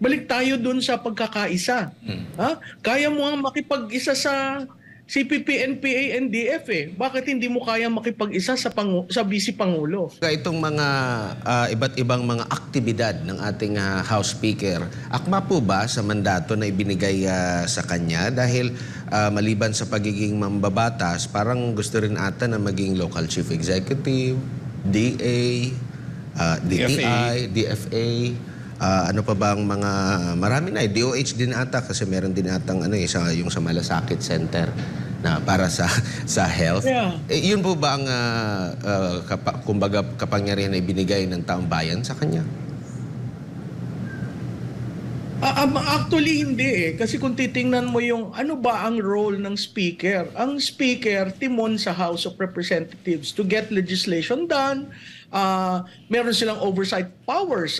Balik tayo dun sa pagkakaisa. Ha? Kaya mo nga makipag-isa sa CPP, NPA, NDF eh. Bakit hindi mo kaya makipag-isa sa Vice Pangulo? Itong mga iba't ibang mga aktibidad ng ating House Speaker, akma po ba sa mandato na ibinigay sa kanya? Dahil maliban sa pagiging mambabatas, parang gusto rin ata na maging local chief executive, DA, DTI, DFA, ano pa bang mga marami na DOH din ata kasi meron din atang yung sa Malasakit Center na para sa health. Yeah. Yun po ba ang kumbaga kapangyarihan na ibinigay ng taong bayan sa kanya? Actually hindi eh. Kasi kung titingnan mo yung ano ba ang role ng speaker? Ang speaker, timon sa House of Representatives to get legislation done. Meron silang oversight powers.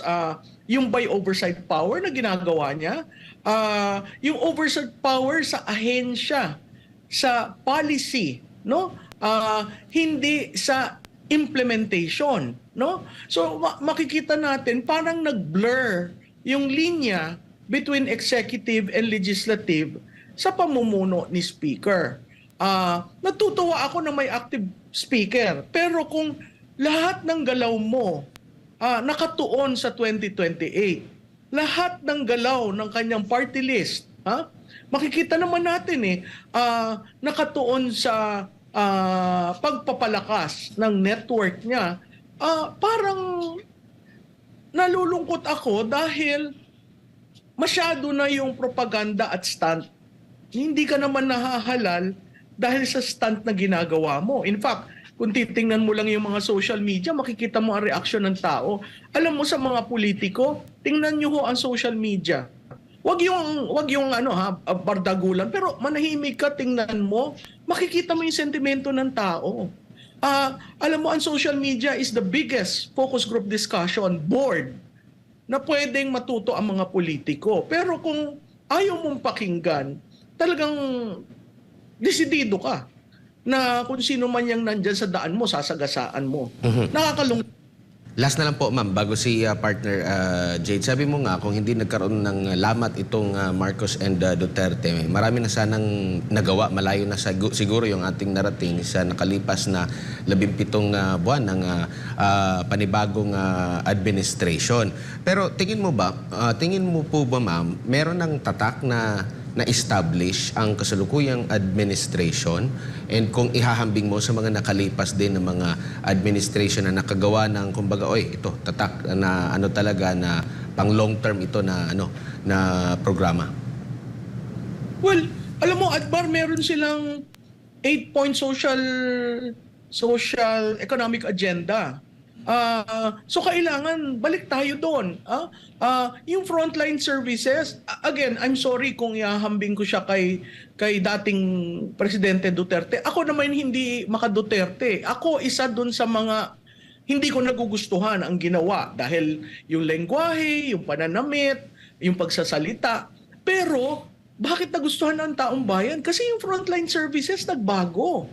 Yung by oversight power na ginagawa niya, yung oversight power sa ahensya, sa policy, no? Hindi sa implementation, no? So makikita natin parang nag-blur yung linya between executive and legislative sa pamumuno ni speaker. Natutuwa ako na may active speaker, pero kung lahat ng galaw mo nakatuon sa 2028. Lahat ng galaw ng kanyang party list, makikita naman natin nakatuon sa pagpapalakas ng network niya. Parang nalulungkot ako dahil masyado na yung propaganda at stunt. Hindi ka naman nahahalal dahil sa stunt na ginagawa mo. In fact, kung titingnan mo lang yung mga social media, makikita mo ang reaksyon ng tao. Alam mo sa mga politiko, tingnan nyo ho ang social media. Wag yung bardagulan, pero manahimik ka, tingnan mo, makikita mo yung sentimento ng tao. Alam mo, ang social media is the biggest focus group discussion board na pwedeng matuto ang mga politiko. Pero kung ayaw mong pakinggan, talagang desidido ka na kung sino man yung nandyan sa daan mo, sasagasaan mo. Nakakalungkot. Last na lang po, ma'am, bago si partner Jade. Sabi mo nga, kung hindi nagkaroon ng lamat itong Marcos and Duterte, marami na sanang nagawa. Malayo na siguro yung ating narating sa nakalipas na 17 buwan ng panibagong administration. Pero tingin mo po ba, ma'am, meron ng tatak na establish ang kasalukuyang administration, and kung ihahambing mo sa mga nakalipas din ng mga administration na nakagawa ng kumbaga ito tatak na talaga na pang long term ito na na programa? Well, alam mo, Adbar, meron silang 8-point social economic agenda. So kailangan balik tayo doon. Yung frontline services, again, I'm sorry kung ihahambing ko siya kay dating Presidente Duterte. Ako naman hindi maka-Duterte. Ako isa doon sa mga hindi ko nagugustuhan ang ginawa dahil yung lengguwahe, yung pananamit, yung pagsasalita. Pero bakit nagustuhan ng taong bayan? Kasi yung frontline services nagbago.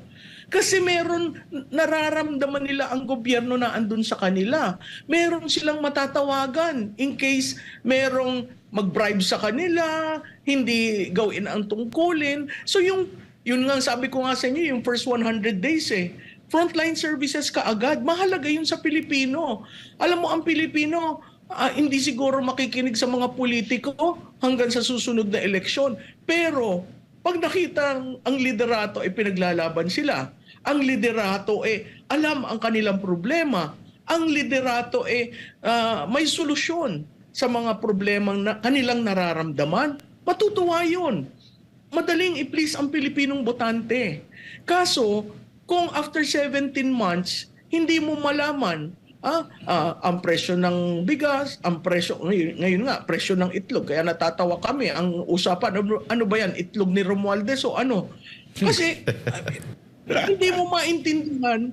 Kasi meron, nararamdaman nila ang gobyerno na andun sa kanila. Meron silang matatawagan in case merong mag-bribe sa kanila, hindi gawin ang tungkulin. So yun nga sabi ko nga sa inyo, yung first 100 days frontline services kaagad, mahalaga yun sa Pilipino. Alam mo, ang Pilipino, hindi siguro makikinig sa mga politiko hanggang sa susunod na eleksyon. Pero pag nakita ang liderato pinaglalaban sila, ang liderato alam ang kanilang problema. Ang liderato may solusyon sa mga problemang kanilang nararamdaman. Matutuwa yun. Madaling i-please ang Pilipinong botante. Kaso, kung after 17 months, hindi mo malaman ang presyo ng bigas, ang presyo, ngayon nga, presyo ng itlog. Kaya natatawa kami. Ang usapan, ano ba yan? Itlog ni Romualdez o ano? Kasi hindi mo maintindihan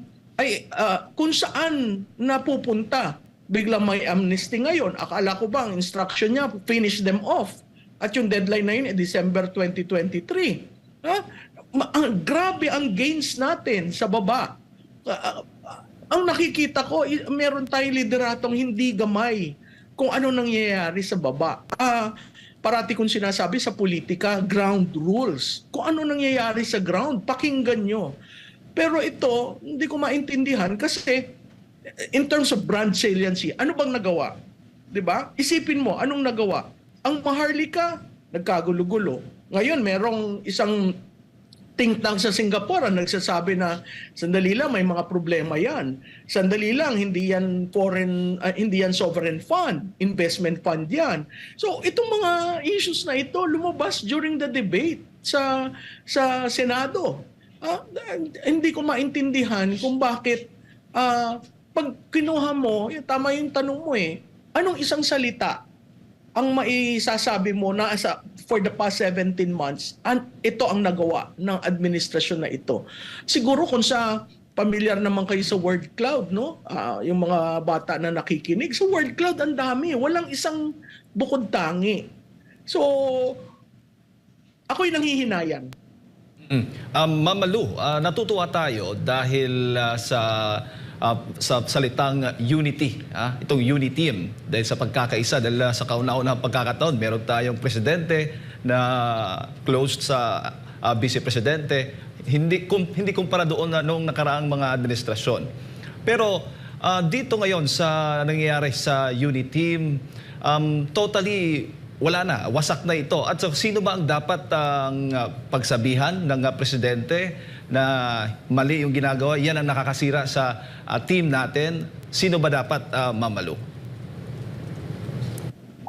kung saan napupunta. Biglang may amnesty ngayon. Akala ko ba ang instruction niya, finish them off. At yung deadline na yun December 2023. Grabe ang gains natin sa baba. Ang nakikita ko, meron tayong lideratong hindi gamay kung ano nangyayari sa baba. Parati kong sinasabi sa politika, ground rules. Kung ano nangyayari sa ground, pakinggan nyo. Pero ito, hindi ko maintindihan kasi in terms of brand saliency, ano bang nagawa? 'Di ba? Isipin mo, anong nagawa? Ang Maharlika, nagkagulo-gulo. Ngayon, merong isang think tank sa Singapore ang nagsasabi na sandali lang, may mga problema yan. Sandali lang, hindi yan sovereign fund, investment fund yan. So itong mga issues na ito lumabas during the debate sa Senado. Hindi ko maintindihan kung bakit pag kinuha mo, tama yung tanong mo anong isang salita ang maisasabi mo na for the past 17 months, ito ang nagawa ng administrasyon na ito. Siguro kung familiar naman kayo sa word cloud, no? Yung mga bata na nakikinig, sa word cloud ang dami. Walang isang bukod tangi. So, ako'y nanghihinayang. Ma'am Malu, natutuwa tayo dahil sa salitang unity, itong uniteam dahil sa pagkakaisa, dahil sa kauna-unahang pagkakataon meron tayong presidente na close sa vice presidente, hindi kumpara doon noong nakaraang mga administrasyon. Pero dito ngayon sa nangyayari sa uniteam, totally wala na, wasak na ito. At so, sino ba ang dapat pagsabihan ng presidente na mali yung ginagawa? Yan ang nakakasira sa team natin. Sino ba dapat, Ma'am Malu?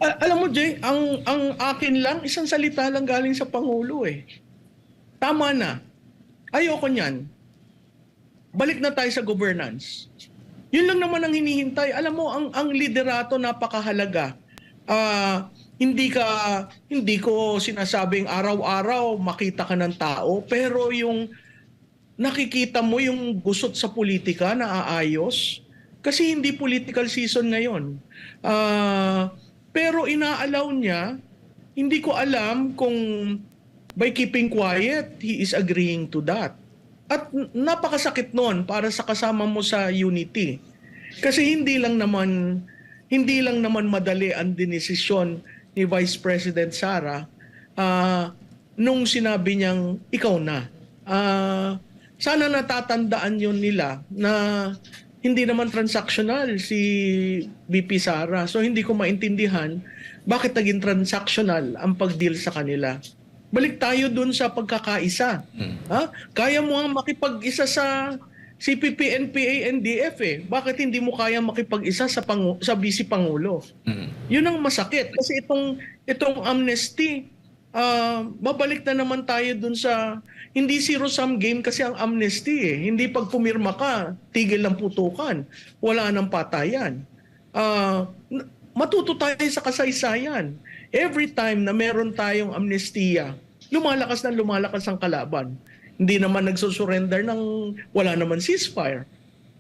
Alam mo, Jay, ang akin lang, isang salita lang galing sa Pangulo Tama na. Ayoko niyan. Balik na tayo sa governance. Yun lang naman ang hinihintay. Alam mo, ang liderato napakahalaga. Hindi ko sinasabing araw-araw makita ka ng tao, pero yung nakikita mo yung gusot sa politika na aayos, kasi hindi political season ngayon. Pero inaalaw niya, hindi ko alam kung by keeping quiet, he is agreeing to that. At napakasakit nun para sa kasama mo sa unity. Kasi hindi lang naman madali ang dinesisyon ni Vice President Sara nung sinabi niyang ikaw na. Sana natatandaan yun nila na hindi naman transactional si VP Sara. So hindi ko maintindihan bakit naging transactional ang pag-deal sa kanila. Balik tayo dun sa pagkakaisa. Kaya mo ang makipag-isa sa CPP, NPA, NDF Bakit hindi mo kaya makipag-isa sa Vice Pangulo? Yun ang masakit. Kasi itong amnesty, babalik na naman tayo dun sa hindi zero-sum game kasi ang amnesty Hindi pag pumirma ka, tigil ng putukan. Wala nang patayan. Matuto tayo sa kasaysayan. Every time na meron tayong amnestiya, lumalakas ang kalaban. Hindi naman nagsusurrender wala naman ceasefire.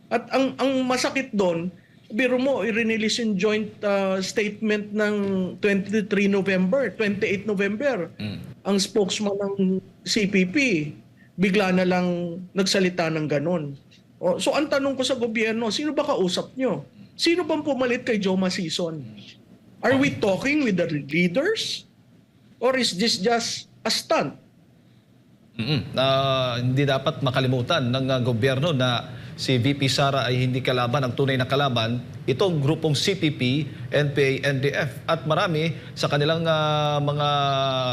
At ang masakit doon, biro mo, i-release yung joint statement ng 28 November. Ang spokesman ng CPP, bigla na lang nagsalita ng ganun. So ang tanong ko sa gobyerno, sino ba kausap nyo? Sino bang pumalit kay Joma Sison? Are we talking with the leaders? Or is this just a stunt? Hindi dapat makalimutan ng gobyerno na si VP Sara ay hindi kalaban, ang tunay na kalaban, itong grupong CPP, NPA, NDF at marami sa kanilang mga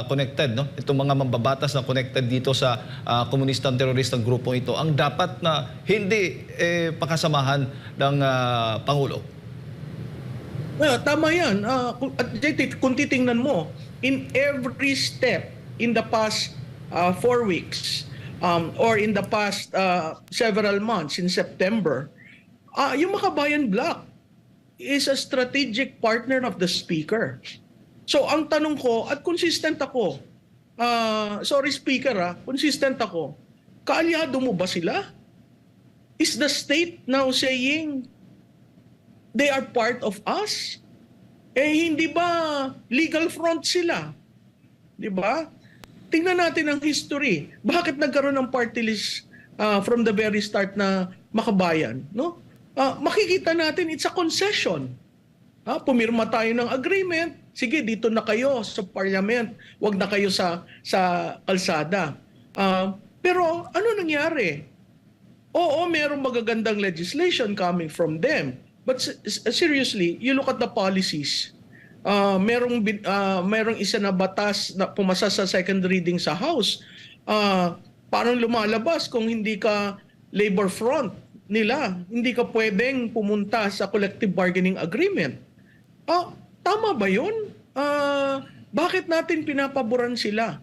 connected, no? Itong mga mambabatas na connected dito sa komunistang teroristang grupong ito, ang dapat na hindi pakasamahan ng Pangulo. Tama yan. Kung titingnan mo, in every step in the past 4 weeks or in the past several months in September, yung Makabayan Bloc is a strategic partner of the Speaker. So ang tanong ko, at consistent ako, sorry Speaker consistent ako, kaalyado mo ba sila? Is the state now saying they are part of us? Hindi ba legal front sila? Di ba? Tingnan natin ang history. Bakit nagkaroon ng party list from the very start na Makabayan? No? Makikita natin it's a concession. Pumirma tayo ng agreement. Sige, dito na kayo sa parliament. Huwag na kayo sa kalsada. Pero ano nangyari? Oo, merong magagandang legislation coming from them. But seriously, you look at the policies. Merong isa na batas na pumasa sa second reading sa House. Parang lumalabas kung hindi ka labor front nila, hindi ka pwedeng pumunta sa collective bargaining agreement. Tama ba yun? Bakit natin pinapaboran sila?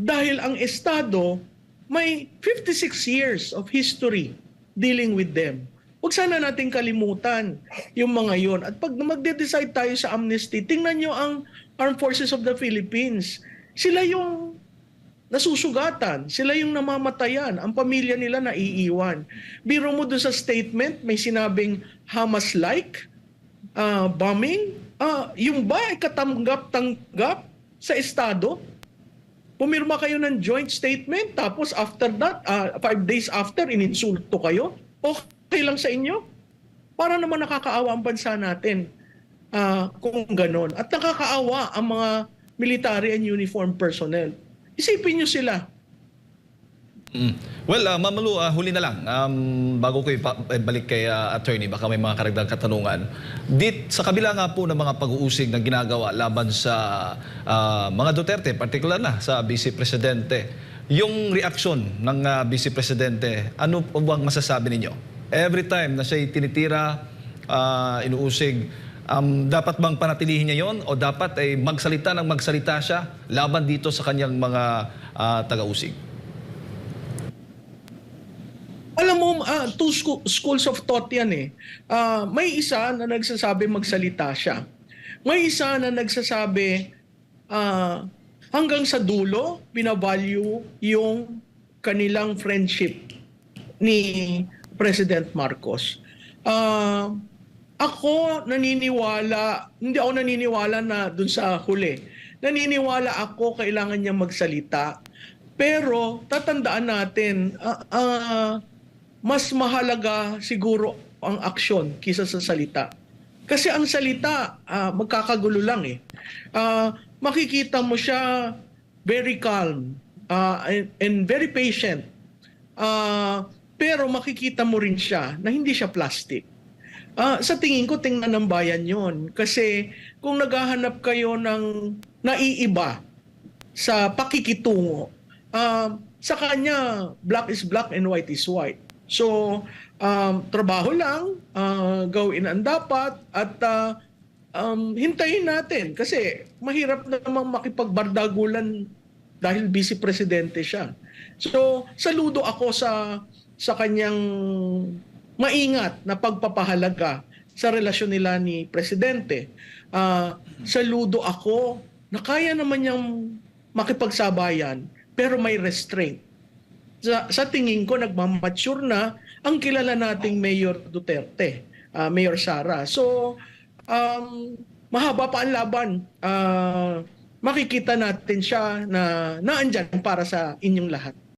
Dahil ang Estado may 56 years of history dealing with them. Huwag sana natin kalimutan yung mga yon. At pag magde-decide tayo sa amnesty, tingnan nyo ang Armed Forces of the Philippines. Sila yung nasusugatan, sila yung namamatayan, ang pamilya nila naiiwan. Biro mo doon sa statement, may sinabing Hamas-like bombing. Yung ba ay katanggap-tanggap sa Estado? Pumirma kayo ng joint statement, tapos after that, 5 days after, ininsulto kayo? Okay lang sa inyo? Para naman nakakaawa ang bansa natin kung ganon. At nakakaawa ang mga military and uniformed personnel. Isipin nyo sila. Well, Ma'am Malu, huli na lang. Bago ko balik kay attorney, baka may mga karagdag katanungan. Sa kabila nga po ng mga pag-uusig na ginagawa laban sa mga Duterte, particular na sa Vice Presidente, yung reaksyon ng Vice Presidente, ano po bang masasabi ninyo? Every time na siya'y tinitira, inuusig, dapat bang panatilihin niya yon o dapat ay magsalita siya laban dito sa kanyang mga taga-usig? Alam mo, two schools of thought yan eh. May isa na nagsasabi magsalita siya. May isa na nagsasabi hanggang sa dulo, binavalue yung kanilang friendship ni President Marcos. Hindi ako naniniwala na dun sa huli. Naniniwala ako kailangan niya magsalita. Pero tatandaan natin, mas mahalaga siguro ang aksyon kaysa sa salita. Kasi ang salita, magkakagulo lang eh. Makikita mo siya very calm and very patient. Pero makikita mo rin siya na hindi siya plastic. Sa tingin ko, tingnan ng bayan yon. Kasi kung naghahanap kayo ng naiiba sa pakikitungo, sa kanya, black is black and white is white. So, trabaho lang, gawin ang dapat, at hintayin natin. Kasi mahirap namang makipagbardagulan dahil vice presidente siya. So, saludo ako sa kanyang maingat na pagpapahalaga sa relasyon nila ni Presidente. Saludo ako na kaya naman niyang makipagsabayan pero may restraint. Sa tingin ko, nagmamature na ang kilala nating Mayor Duterte, Mayor Sara. So, mahaba pa ang laban. Makikita natin siya na naandyan para sa inyong lahat.